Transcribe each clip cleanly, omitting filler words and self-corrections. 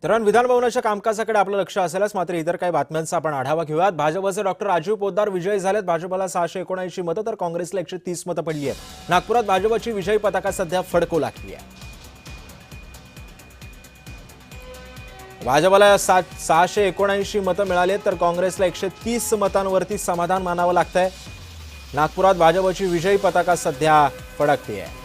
दरम्यान विधानभवनाच्या कामकाजाकडे आपलं लक्ष असेलच, मात्र इतर काही बातम्यांचा आपण आढावा घेऊयात। भाजपचे डॉक्टर राजीव पोद्दार विजयी झालेत। भाजपला 679 मतं तर काँग्रेसला 130 मतं पडली आहेत। नागपुरात भाजपची विजयी पताका सध्या फडकू लागली आहे। भाजपला 679 मतं मिळाली तर काँग्रेसला 130 मतांवरती समाधान मानावं लागतंय। नागपुरात भाजपची विजयी पताका सध्या फडकते आहे।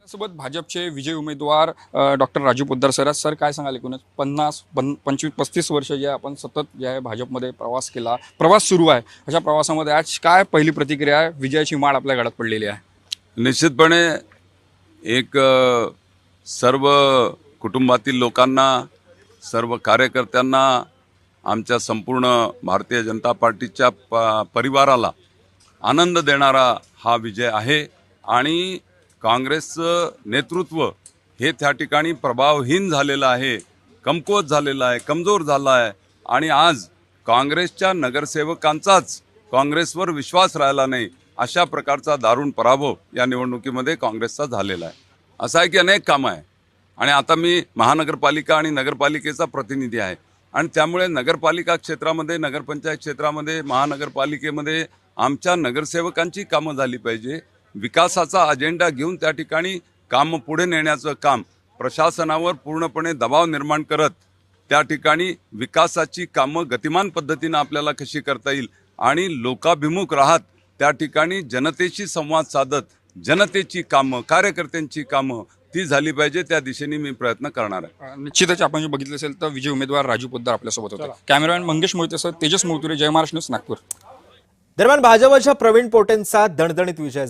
सोबत भाजपचे विजयी उमेदवार डॉक्टर राजीव पोद्दार सर काय सांगाल? एकूणच 25-35 वर्ष जे आपण सतत जे आहे भाजपमध्ये प्रवास सुरू आहे, अशा प्रवासामध्ये आज काय पहिली प्रतिक्रिया आहे? विजयाची माळ आपल्या गळ्यात पडलेली आहे। निश्चितपणे एक सर्व कुटुंबातील लोकांना, सर्व कार्यकर्त्यांना, आमच्या संपूर्ण भारतीय जनता पार्टीच्या परिवाराला आनंद देणारा हा विजय आहे। आणि काँग्रेसचं नेतृत्व हे त्या ठिकाणी प्रभावहीन झालेलं आहे, कमकुवत झालेलं आहे, कमजोर झाला आहे। आणि आज काँग्रेसच्या नगरसेवकांचाच काँग्रेसवर विश्वास राहिला नाही, अशा प्रकारचा दारुण पराभव या निवडणुकीमध्ये काँग्रेसचा झालेला आहे। असं आहे की अनेक कामं आहे आणि आता मी महानगरपालिका आणि नगरपालिकेचा प्रतिनिधी आहे आणि त्यामुळे नगरपालिका क्षेत्रामध्ये, नगरपंचायत क्षेत्रामध्ये, महानगरपालिकेमध्ये आमच्या नगरसेवकांची कामं झाली पाहिजे। विकासाचा अजेंडा घेऊन त्या ठिकाणी काम पुढे नेण्याचं काम, प्रशासनावर पूर्णपणे दबाव निर्माण करत त्या ठिकाणी विकासाची कामं गतिमान पद्धतीने आपल्याला कशी करता येईल आणि लोकाभिमुख राहत त्या ठिकाणी जनतेशी संवाद साधत जनतेची कामं, कार्यकर्त्यांची कामं ती झाली पाहिजे, त्या दिशेने मी प्रयत्न करणार आहे। निश्चितच आपण जे बघितलं असेल तर विजयी उमेदवार राजीव पोद्दार आपल्यासोबत होते। कॅमेरामॅन मंगेश मोहिते, तेजस मोहतुरे, जय महाराष्ट्र न्यूज, नागपूर। दरम्यान भाजपच्या प्रवीण पोटेंचा दणदणीत विजय